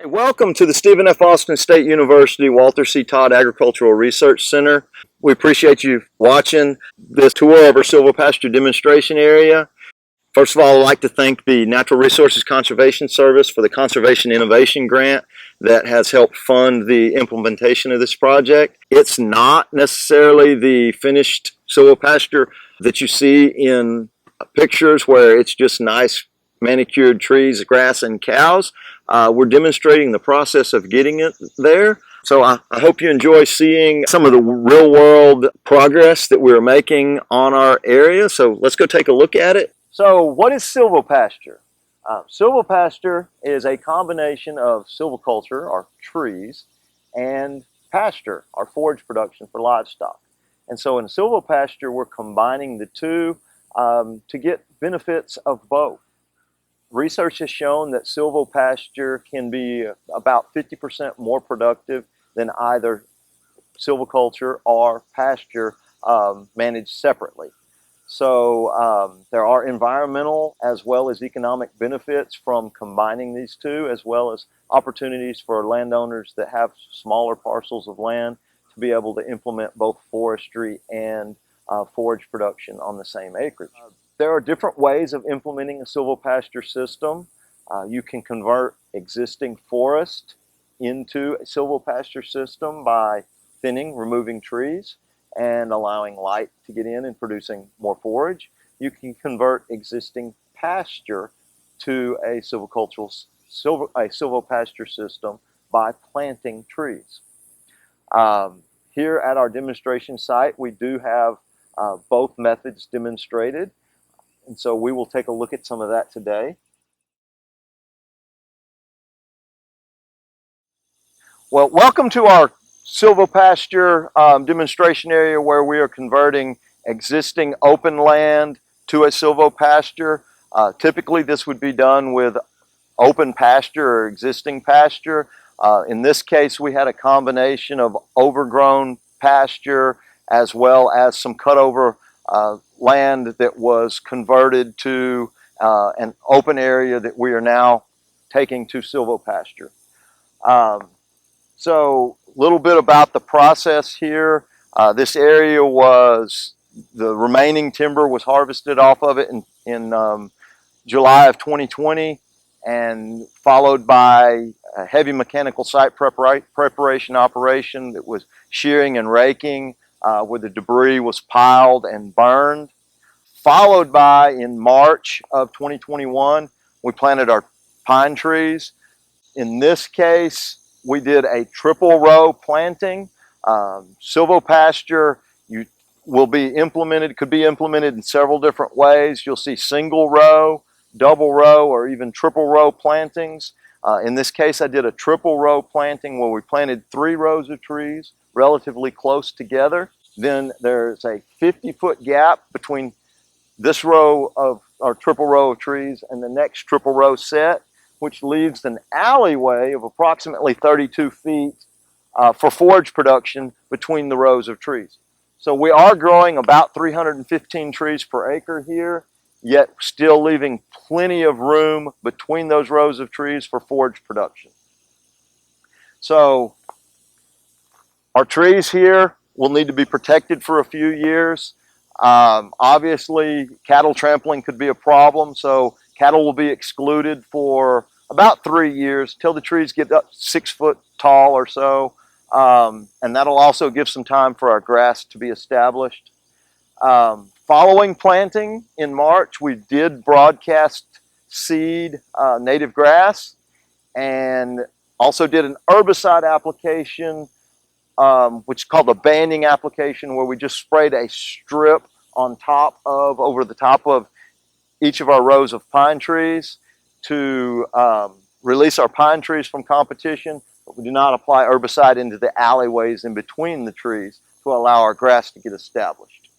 Hey, welcome to the Stephen F. Austin State University Walter C. Todd Agricultural Research Center. We appreciate you watching this tour of our silvopasture demonstration area. First of all, I'd like to thank the Natural Resources Conservation Service for the Conservation Innovation Grant that has helped fund the implementation of this project. It's not necessarily the finished silvopasture that you see in pictures where it's just nice manicured trees, grass, and cows. We're demonstrating the process of getting it there. So I hope you enjoy seeing some of the real world progress that we're making on our area. So let's go take a look at it. So what is silvopasture? Silvopasture is a combination of silviculture, or trees, and pasture, our forage production for livestock. And so in silvopasture, we're combining the two to get benefits of both. Research has shown that silvopasture can be about 50% more productive than either silviculture or pasture managed separately. So there are environmental as well as economic benefits from combining these two, as well as opportunities for landowners that have smaller parcels of land to be able to implement both forestry and forage production on the same acreage. There are different ways of implementing a silvopasture system. You can convert existing forest into a silvopasture system by thinning, removing trees, and allowing light to get in and producing more forage. You can convert existing pasture to a silvopasture system by planting trees. Here at our demonstration site, we do have both methods demonstrated, and so we will take a look at some of that today. Well, welcome to our silvopasture demonstration area where we are converting existing open land to a silvopasture. Typically this would be done with open pasture or existing pasture. In this case we had a combination of overgrown pasture as well as some cutover land that was converted to an open area that we are now taking to silvopasture. So a little bit about the process here. This area was, the remaining timber was harvested off of it in July of 2020, and followed by a heavy mechanical site preparation operation that was shearing and raking, where the debris was piled and burned. Followed by, in March of 2021, we planted our pine trees. In this case, we did a triple row planting. Silvopasture could be implemented in several different ways. You'll see single row, double row, or even triple row plantings. In this case, I did a triple row planting where we planted 3 rows of trees relatively close together. Then there's a 50-foot gap between this row of our triple row of trees and the next triple row set, which leaves an alleyway of approximately 32 feet for forage production between the rows of trees. So we are growing about 315 trees per acre here, yet still leaving plenty of room between those rows of trees for forage production. So our trees here will need to be protected for a few years. Obviously, cattle trampling could be a problem, so cattle will be excluded for about 3 years till the trees get up 6 foot tall or so, and that'll also give some time for our grass to be established. Following planting in March, we did broadcast seed native grass, and also did an herbicide application, which is called a banding application, where we just sprayed a strip on top of, over the top of each of our rows of pine trees to release our pine trees from competition, but we do not apply herbicide into the alleyways in between the trees to allow our grass to get established.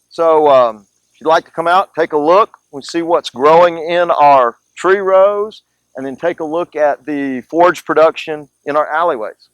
So if you'd like to come out, take a look, we see what's growing in our tree rows, and then take a look at the forage production in our alleyways.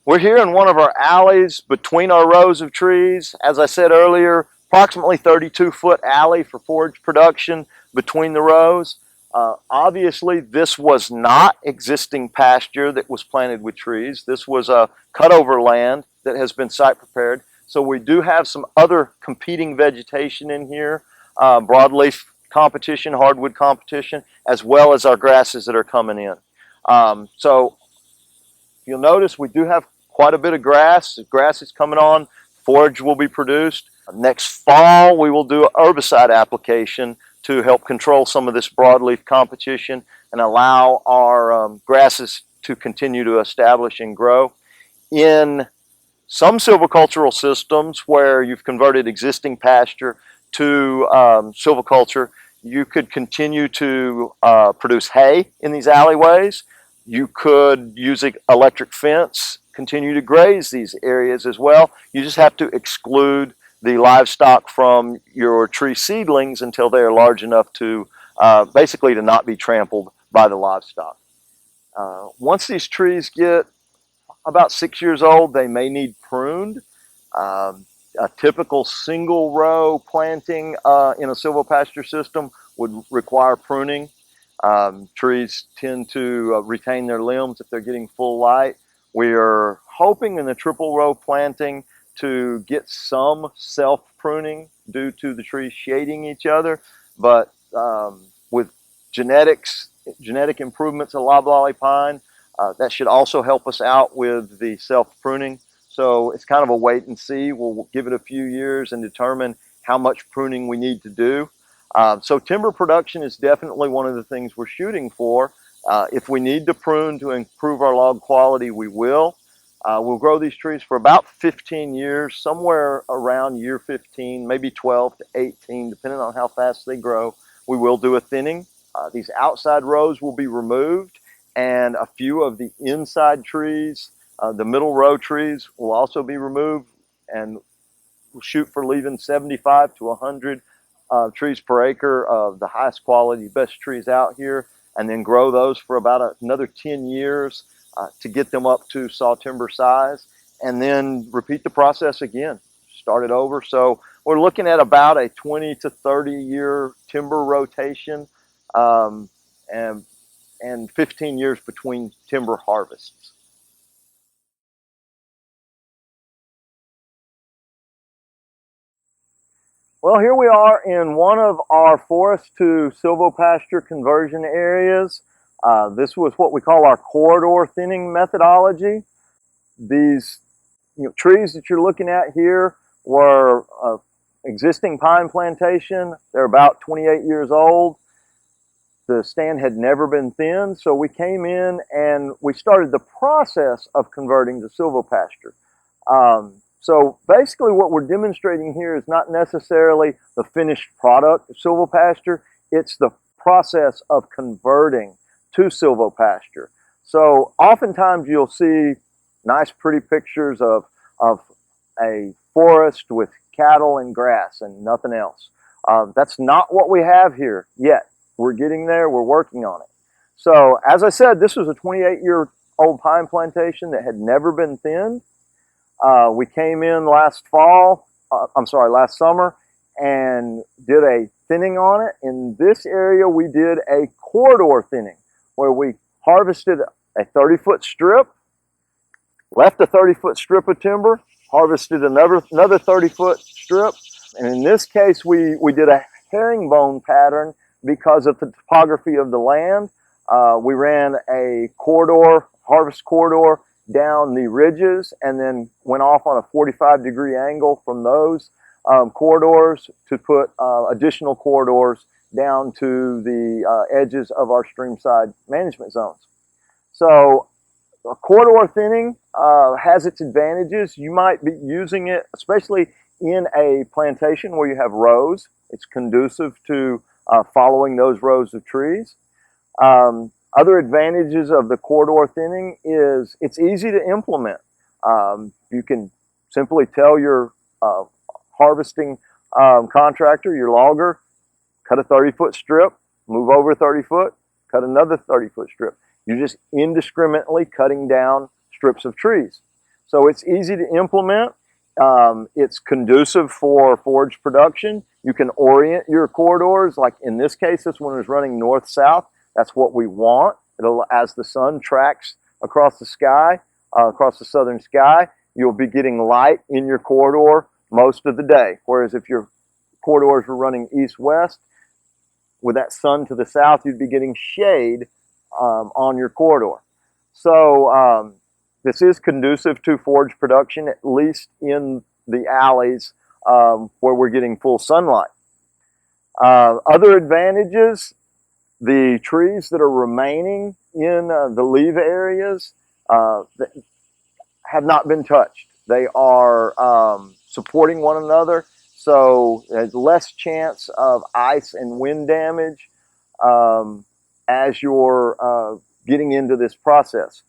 We're here in one of our alleys between our rows of trees. As I said earlier, approximately 32-foot alley for forage production between the rows. Obviously, this was not existing pasture that was planted with trees. This was a cutover land that has been site prepared. So we do have some other competing vegetation in here, broadleaf competition, hardwood competition, as well as our grasses that are coming in. So you'll notice we do have quite a bit of grass. The grass is coming on. Forage will be produced. Next fall, we will do an herbicide application to help control some of this broadleaf competition and allow our grasses to continue to establish and grow. In some silvicultural systems where you've converted existing pasture to silviculture, you could continue to produce hay in these alleyways. You could use an electric fence, continue to graze these areas as well. You just have to exclude the livestock from your tree seedlings until they are large enough to basically to not be trampled by the livestock. Once these trees get about 6 years old, they may need pruned. A typical single row planting in a silvopasture system would require pruning. Trees tend to retain their limbs if they're getting full light. We are hoping in the triple row planting to get some self-pruning due to the trees shading each other, but with genetic improvements of loblolly pine, that should also help us out with the self-pruning. So it's kind of a wait and see. We'll give it a few years and determine how much pruning we need to do. So timber production is definitely one of the things we're shooting for. If we need to prune to improve our log quality, we will. We'll grow these trees for about 15 years, somewhere around year 15, maybe 12 to 18, depending on how fast they grow. We will do a thinning. These outside rows will be removed, and a few of the inside trees, the middle row trees, will also be removed, and we'll shoot for leaving 75 to 100 trees per acre of the highest quality, best trees out here, and then grow those for about another 10 years to get them up to saw timber size, and then repeat the process again, start it over. So we're looking at about a 20 to 30 year timber rotation, and 15 years between timber harvests. Well, here we are in one of our forest to silvopasture conversion areas. This was what we call our corridor thinning methodology. These trees that you're looking at here were existing pine plantation. They're about 28 years old. The stand had never been thinned, so we came in and we started the process of converting to silvopasture. So basically what we're demonstrating here is not necessarily the finished product of silvopasture, it's the process of converting to silvopasture. So oftentimes you'll see nice pretty pictures of a forest with cattle and grass and nothing else. That's not what we have here yet. We're getting there, we're working on it. So as I said, this was a 28-year-old pine plantation that had never been thinned. We came in last summer and did a thinning on it. In this area, we did a corridor thinning where we harvested a 30-foot strip, left a 30-foot strip of timber, harvested another 30-foot strip. And in this case, we did a herringbone pattern because of the topography of the land. We ran a harvest corridor down the ridges and then went off on a 45-degree angle from those corridors to put additional corridors down to the edges of our streamside management zones. So a corridor thinning has its advantages. You might be using it, especially in a plantation where you have rows. It's conducive to following those rows of trees. Other advantages of the corridor thinning is it's easy to implement. You can simply tell your harvesting contractor, your logger, cut a 30-foot strip, move over 30 foot, cut another 30-foot strip. You're just indiscriminately cutting down strips of trees. So it's easy to implement. It's conducive for forage production. You can orient your corridors, like in this case, this one is running north-south. That's what we want. As the sun tracks across the sky, across the southern sky, you'll be getting light in your corridor most of the day. Whereas if your corridors were running east-west, with that sun to the south, you'd be getting shade on your corridor. So this is conducive to forage production, at least in the alleys where we're getting full sunlight. Other advantages, the trees that are remaining in the leave areas have not been touched. They are supporting one another, so there's less chance of ice and wind damage as you're getting into this process.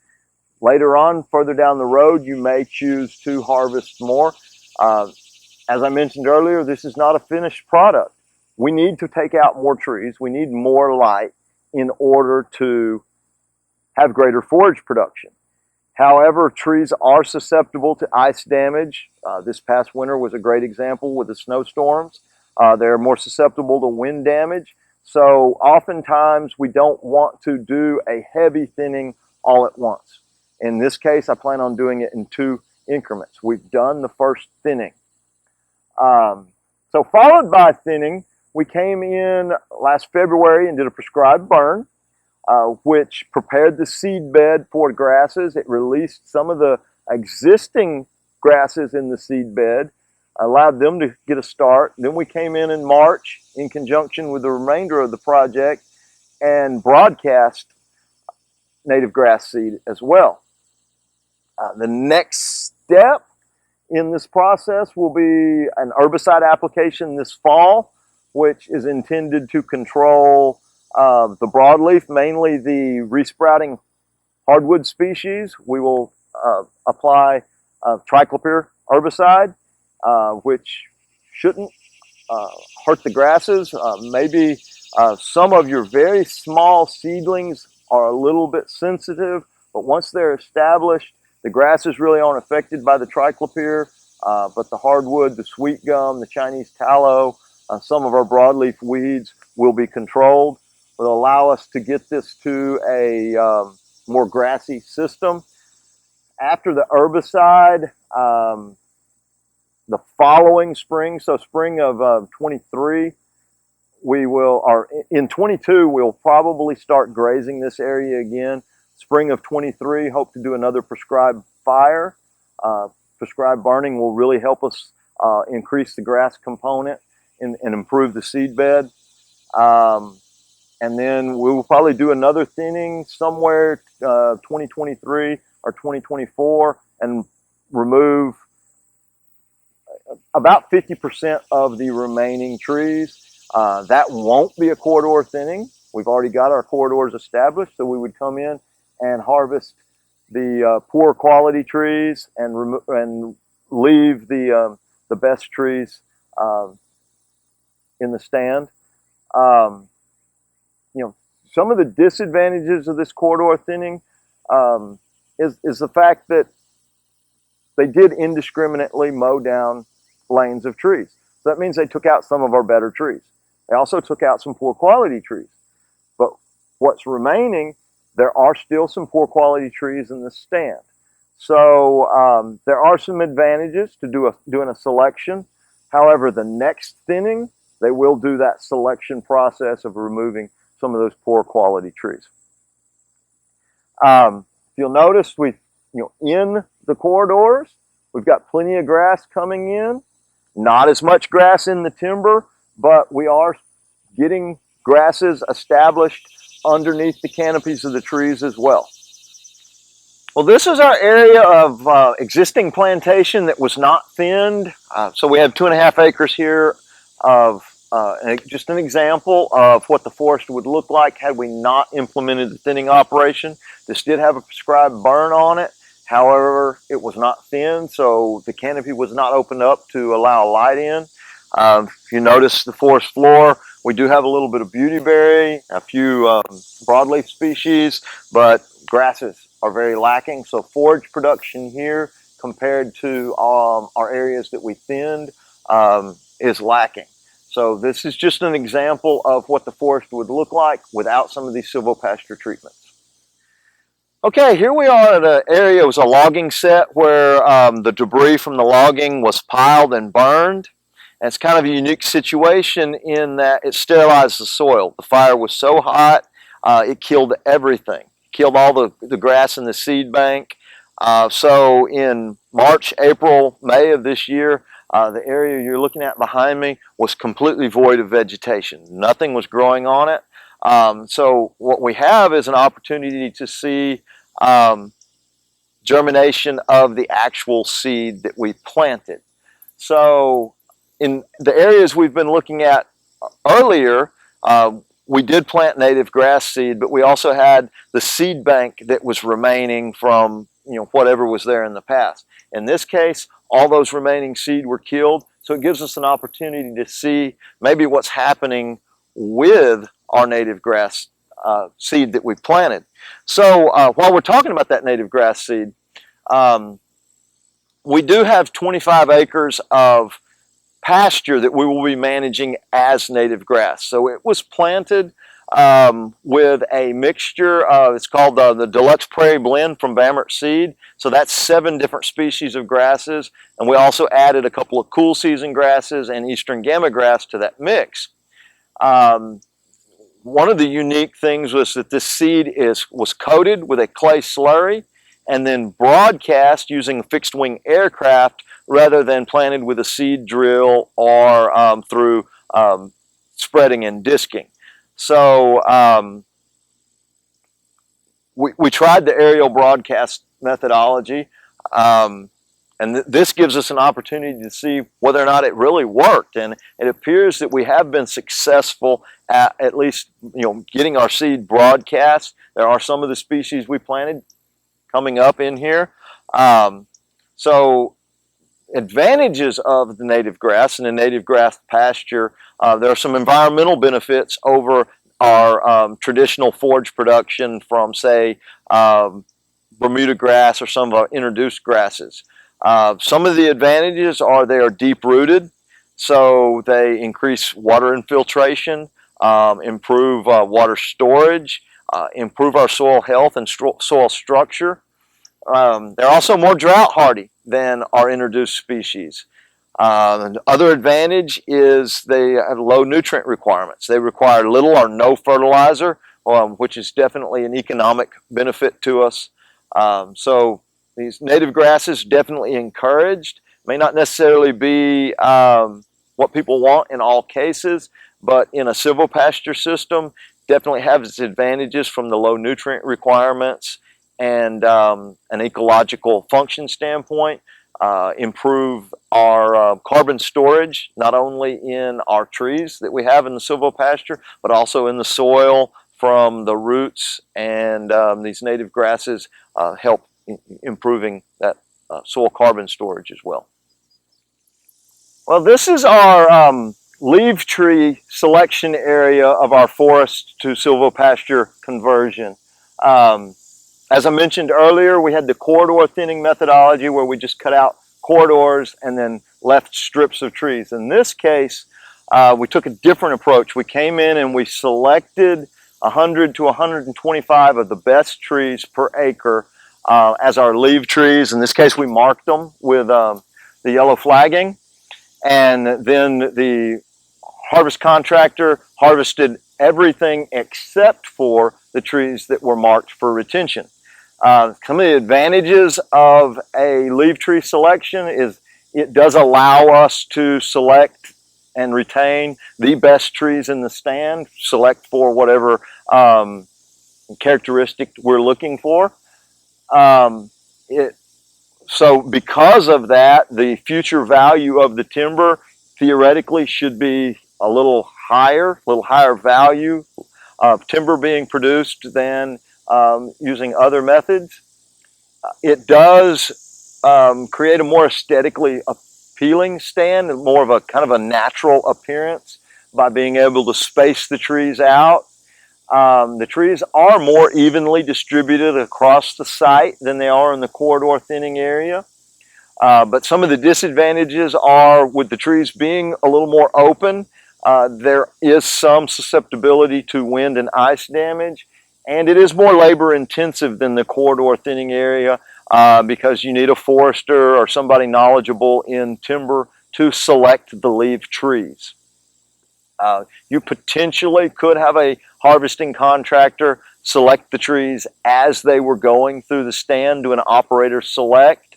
Later on, further down the road, you may choose to harvest more. As I mentioned earlier, this is not a finished product. We need to take out more trees. We need more light in order to have greater forage production. However, trees are susceptible to ice damage. This past winter was a great example with the snowstorms. They're more susceptible to wind damage. So oftentimes we don't want to do a heavy thinning all at once. In this case, I plan on doing it in 2 increments. We've done the first thinning. So followed by thinning, we came in last February and did a prescribed burn, which prepared the seed bed for grasses. It released some of the existing grasses in the seed bed, allowed them to get a start. Then we came in March in conjunction with the remainder of the project and broadcast native grass seed as well. The next step in this process will be an herbicide application this fall, which is intended to control the broadleaf, mainly the resprouting hardwood species. We will apply triclopyr herbicide, which shouldn't hurt the grasses. Maybe some of your very small seedlings are a little bit sensitive, but once they're established, the grasses really aren't affected by the triclopyr, but the hardwood, the sweet gum, the Chinese tallow, some of our broadleaf weeds will be controlled. Will allow us to get this to a more grassy system. After the herbicide, the following spring, so spring of 23, we will, or in 22, we'll probably start grazing this area again. Spring of 23, hope to do another prescribed fire. Prescribed burning will really help us increase the grass component and improve the seed bed. And then we will probably do another thinning somewhere 2023 or 2024 and remove about 50% of the remaining trees. That won't be a corridor thinning. We've already got our corridors established, so we would come in and harvest the poor quality trees and leave the best trees in the stand. Some of the disadvantages of this corridor thinning is the fact that they did indiscriminately mow down lanes of trees. So that means they took out some of our better trees. They also took out some poor quality trees. But what's remaining, there are still some poor quality trees in the stand. So there are some advantages to doing a selection. However, the next thinning, they will do that selection process of removing some of those poor quality trees. You'll notice in the corridors, we've got plenty of grass coming in. Not as much grass in the timber, but we are getting grasses established underneath the canopies of the trees as well. Well, this is our area of existing plantation that was not thinned. So we have 2.5 acres here of just an example of what the forest would look like had we not implemented the thinning operation. This did have a prescribed burn on it. However, it was not thinned, so the canopy was not opened up to allow light in. If you notice the forest floor, we do have a little bit of beautyberry, a few broadleaf species, but grasses are very lacking. So forage production here compared to our areas that we thinned is lacking. So this is just an example of what the forest would look like without some of these silvopasture treatments. Okay, here we are at an area, it was a logging set where the debris from the logging was piled and burned. And it's kind of a unique situation in that it sterilized the soil. The fire was so hot, it killed everything. Killed all the grass in the seed bank. So in March, April, May of this year, the area you're looking at behind me was completely void of vegetation. Nothing was growing on it. So what we have is an opportunity to see germination of the actual seed that we planted. So in the areas we've been looking at earlier, we did plant native grass seed, but we also had the seed bank that was remaining from whatever was there in the past. In this case, all those remaining seed were killed, so it gives us an opportunity to see maybe what's happening with our native grass seed that we planted. So while we're talking about that native grass seed, we do have 25 acres of pasture that we will be managing as native grass. So it was planted with a mixture of, it's called the Deluxe Prairie Blend from Bamert Seed. So that's 7 different species of grasses. And we also added a couple of cool season grasses and eastern gamma grass to that mix. One of the unique things was that this seed was coated with a clay slurry and then broadcast using fixed wing aircraft rather than planted with a seed drill or through spreading and disking. So we tried the aerial broadcast methodology, and this gives us an opportunity to see whether or not it really worked. And it appears that we have been successful at least getting our seed broadcast. There are some of the species we planted coming up in here. So advantages of the native grass and the native grass pasture, there are some environmental benefits over our traditional forage production from, say, Bermuda grass or some of our introduced grasses. Some of the advantages are they are deep-rooted, so they increase water infiltration, improve water storage, improve our soil health and soil structure. They're also more drought hardy than our introduced species. Other advantage is they have low nutrient requirements. They require little or no fertilizer, which is definitely an economic benefit to us. So these native grasses definitely encouraged. May not necessarily be what people want in all cases, but in a silvopasture system, definitely has its advantages from the low nutrient requirements and an ecological function standpoint. Improve our carbon storage, not only in our trees that we have in the silvopasture, but also in the soil from the roots, and these native grasses help improving that soil carbon storage as well. Well, this is our leaf tree selection area of our forest to silvopasture conversion. As I mentioned earlier, we had the corridor thinning methodology where we just cut out corridors and then left strips of trees. In this case, we took a different approach. We came in and we selected 100 to 125 of the best trees per acre as our leave trees. In this case, we marked them with the yellow flagging. And then the harvest contractor harvested everything except for the trees that were marked for retention. Some of the advantages of a leaf tree selection is it does allow us to select and retain the best trees in the stand, select for whatever characteristic we're looking for. So because of that, the future value of the timber theoretically should be a little higher value of timber being produced than using other methods. It does create a more aesthetically appealing stand, more of a kind of a natural appearance by being able to space the trees out. The trees are more evenly distributed across the site than they are in the corridor thinning area. But some of the disadvantages are, with the trees being a little more open, there is some susceptibility to wind and ice damage, and it is more labor intensive than the corridor thinning area because you need a forester or somebody knowledgeable in timber to select the leaf trees. You potentially could have a harvesting contractor select the trees as they were going through the stand, do an operator select,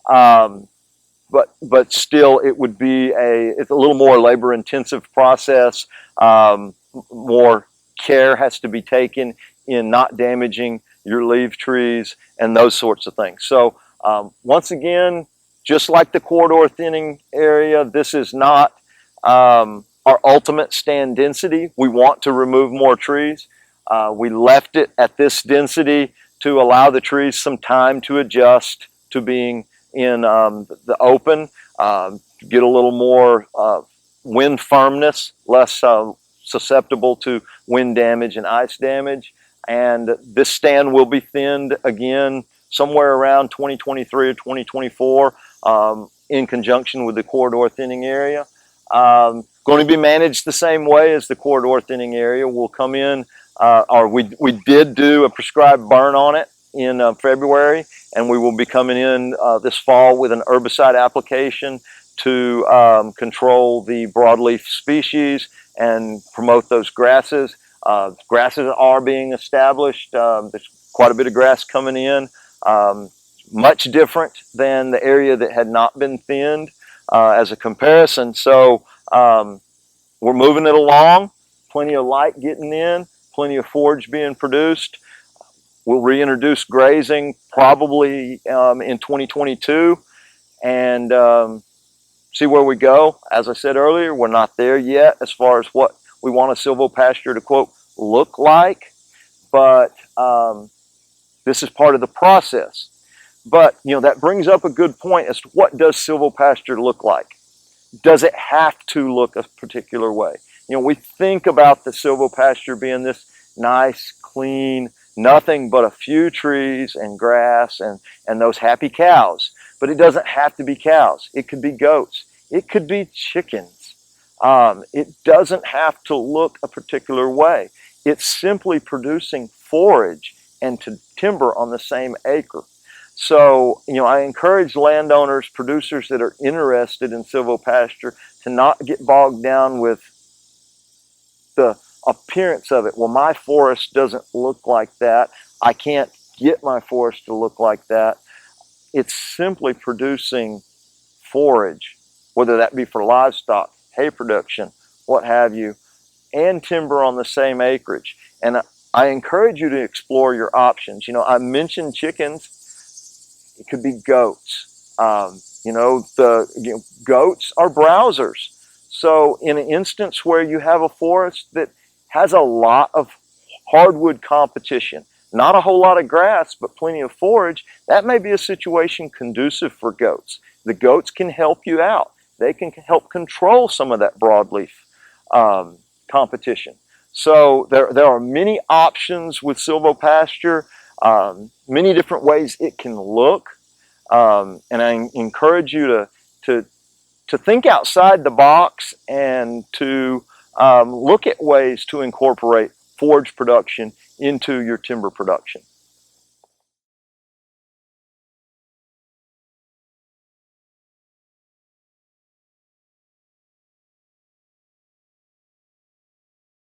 but still it would be it's a little more labor intensive process. More care has to be taken in not damaging your leaf trees and those sorts of things. So once again, just like the corridor thinning area, this is not our ultimate stand density. We want to remove more trees. We left it at this density to allow the trees some time to adjust to being in the open, get a little more wind firmness, less susceptible to wind damage and ice damage. And this stand will be thinned again somewhere around 2023 or 2024 in conjunction with the corridor thinning area. Going to be managed the same way as the corridor thinning area. We'll come in, or we did do a prescribed burn on it in February, and we will be coming in this fall with an herbicide application to control the broadleaf species and promote those grasses. Grasses are being established. There's quite a bit of grass coming in, much different than the area that had not been thinned as a comparison. So we're moving it along, plenty of light getting in, plenty of forage being produced. We'll reintroduce grazing probably in 2022 and see where we go. As I said earlier, we're not there yet as far as what we want a silvopasture to, quote, look like, but this is part of the process. But, you know, that brings up a good point as to what does silvopasture look like? Does it have to look a particular way? You know, we think about the silvopasture being this nice, clean, nothing but a few trees and grass and those happy cows. But it doesn't have to be cows. It could be goats. It could be chickens. It doesn't have to look a particular way. It's simply producing forage and timber on the same acre. So, you know, I encourage landowners, producers that are interested in silvopasture to not get bogged down with the appearance of it. Well, my forest doesn't look like that. I can't get my forest to look like that. It's simply producing forage, whether that be for livestock, hay production, what have you, and timber on the same acreage. And I encourage you to explore your options. You know, I mentioned chickens. It could be goats. Goats are browsers. So in an instance where you have a forest that has a lot of hardwood competition, not a whole lot of grass, but plenty of forage, that may be a situation conducive for goats. The goats can help you out. They can help control some of that broadleaf competition. So there are many options with silvopasture, many different ways it can look, and I encourage you to think outside the box and to look at ways to incorporate forage production into your timber production.